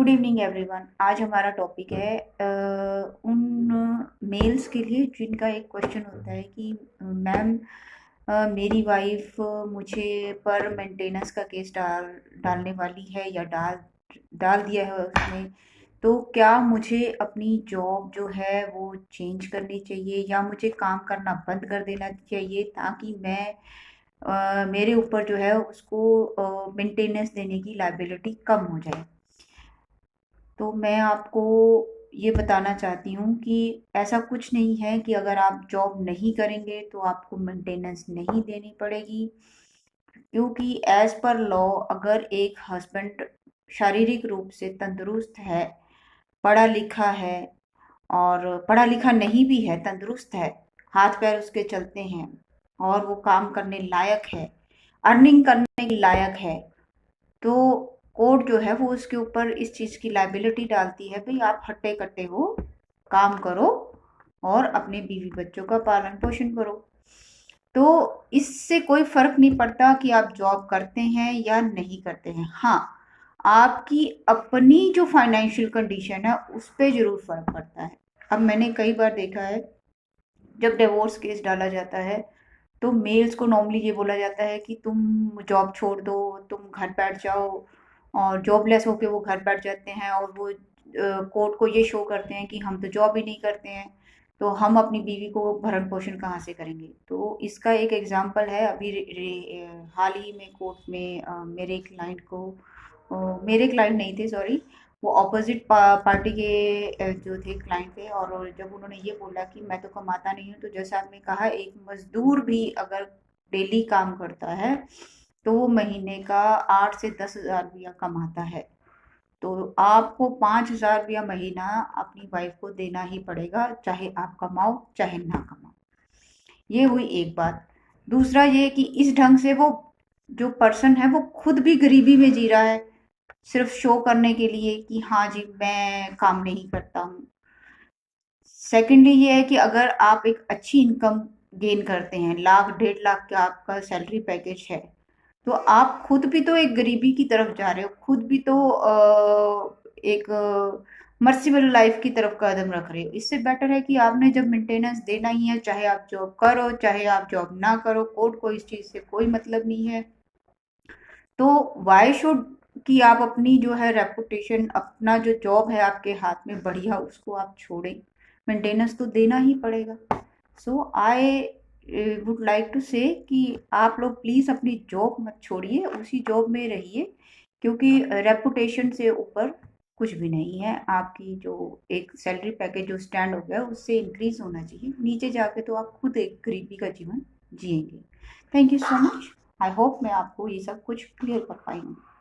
Good evening everyone. आज हमारा topic है उन मेल्स के लिए जिनका एक क्वेश्चन होता है कि मैम, मेरी वाइफ मुझे पर मेंटेनेंस का केस डालने वाली है या डाल डाल दिया है उसने। तो क्या मुझे अपनी जॉब जो है वो चेंज करनी चाहिए या मुझे काम करना बंद कर देना चाहिए ताकि मैं मेरे ऊपर जो है उसको मेंटेनेंस देने की लायबिलिटी कम हो जाए। तो मैं आपको ये बताना चाहती हूँ कि ऐसा कुछ नहीं है कि अगर आप जॉब नहीं करेंगे तो आपको मेंटेनेंस नहीं देनी पड़ेगी, क्योंकि एज पर लॉ अगर एक हस्बैंड शारीरिक रूप से तंदुरुस्त है, पढ़ा लिखा है, और पढ़ा लिखा नहीं भी है, तंदुरुस्त है, हाथ पैर उसके चलते हैं और वो काम करने लायक है, अर्निंग करने के लायक है, तो कोर्ट जो है वो उसके ऊपर इस चीज़ की लाइबिलिटी डालती है, भाई आप हट्टे कट्टे हो, काम करो और अपने बीवी बच्चों का पालन पोषण करो। तो इससे कोई फर्क नहीं पड़ता कि आप जॉब करते हैं या नहीं करते हैं। हाँ, आपकी अपनी जो फाइनेंशियल कंडीशन है उस पर जरूर फर्क पड़ता है। अब मैंने कई बार देखा है, जब डिवोर्स केस डाला जाता है तो मेल्स को नॉर्मली ये बोला जाता है कि तुम जॉब छोड़ दो, तुम घर बैठ जाओ, और जॉबलेस होके वो घर बैठ जाते हैं और वो कोर्ट को ये शो करते हैं कि हम तो जॉब ही नहीं करते हैं, तो हम अपनी बीवी को भरण पोषण कहाँ से करेंगे। तो इसका एक एग्जांपल है, अभी हाल ही में कोर्ट में मेरे क्लाइंट को, मेरे क्लाइंट नहीं थे, सॉरी, वो ऑपोजिट पार्टी के जो थे क्लाइंट थे, और जब उन्होंने ये बोला कि मैं तो कमाता नहीं हूँ, तो जैसा आपने कहा, एक मजदूर भी अगर डेली काम करता है तो वो महीने का 8 से 10 हज़ार रुपया कमाता है। तो आपको 5 हज़ार रुपया महीना अपनी वाइफ को देना ही पड़ेगा, चाहे आप कमाओ चाहे ना कमाओ। ये हुई एक बात। दूसरा ये कि इस ढंग से वो जो पर्सन है वो खुद भी गरीबी में जी रहा है, सिर्फ शो करने के लिए कि हाँ जी मैं काम नहीं करता हूँ। सेकेंडली ये है कि अगर आप एक अच्छी इनकम गेन करते हैं, 1 लाख 1.5 लाख का आपका सैलरी पैकेज है, तो आप खुद भी तो एक गरीबी की तरफ जा रहे हो, खुद भी तो एक मर्सिबल लाइफ की तरफ कदम रख रहे हो। इससे बेटर है कि आपने जब मेंटेनेंस देना ही है, चाहे आप जॉब करो चाहे आप जॉब ना करो, कोर्ट को इस चीज़ से कोई मतलब नहीं है। तो वाई शुड कि आप अपनी जो है रेपुटेशन, अपना जो जॉब है आपके हाथ में बढ़िया, उसको आप छोड़ें, मेंटेनेंस तो देना ही पड़ेगा। सो आई वुड लाइक टू से कि आप लोग प्लीज़ अपनी जॉब मत छोड़िए, उसी जॉब में रहिए, क्योंकि रेपुटेशन से ऊपर कुछ भी नहीं है। आपकी जो एक सैलरी पैकेज जो स्टैंड हो गया उससे इंक्रीज होना चाहिए, नीचे जाके तो आप खुद एक गरीबी का जीवन जिएंगे। Thank you so much. I hope मैं आपको ये सब कुछ क्लियर कर पाई हूँ।